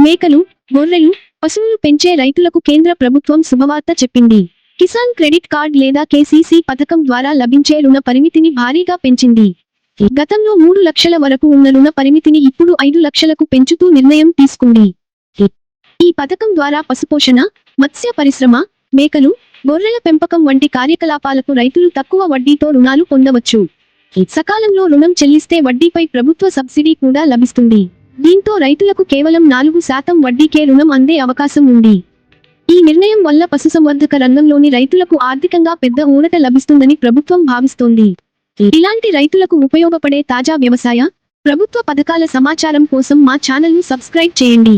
మేకలు, గొర్రెలు, పశువులు పెంచే రైతులకు కేంద్ర ప్రభుత్వం శుభవార్త చెప్పింది. కిసాన్ క్రెడిట్ కార్డ్ లేదా కేసీసీ పథకం ద్వారా లభించే రుణ పరిమితిని భారీగా పెంచింది. గతంలో 3 లక్షల వరకు ఉన్న రుణ పరిమితిని ఇప్పుడు 5 లక్షలకు పెంచుతూ నిర్ణయం తీసుకుంది. ఈ పథకం ద్వారా పశుపోషణ, మత్స్య పరిశ్రమ, మేకలు, గొర్రెల పెంపకం వంటి కార్యకలాపాలకు రైతులు తక్కువ వడ్డీతో రుణాలు పొందవచ్చు. సకాలంలో రుణం చెల్లిస్తే వడ్డీపై ప్రభుత్వ సబ్సిడీ కూడా లభిస్తుంది. దీంతో రైతులకు కేవలం 4% వడ్డీకే రుణం అందే అవకాశం ఉంది. ఈ నిర్ణయం వల్ల పశుసంవర్ధక రంగంలోని రైతులకు ఆర్థికంగా పెద్ద ఊరట లభిస్తుందని ప్రభుత్వం భావిస్తోంది. ఇలాంటి రైతులకు ఉపయోగపడే తాజా వ్యవసాయ, ప్రభుత్వ పథకాల సమాచారం కోసం మా ఛానల్ను సబ్స్క్రైబ్ చేయండి.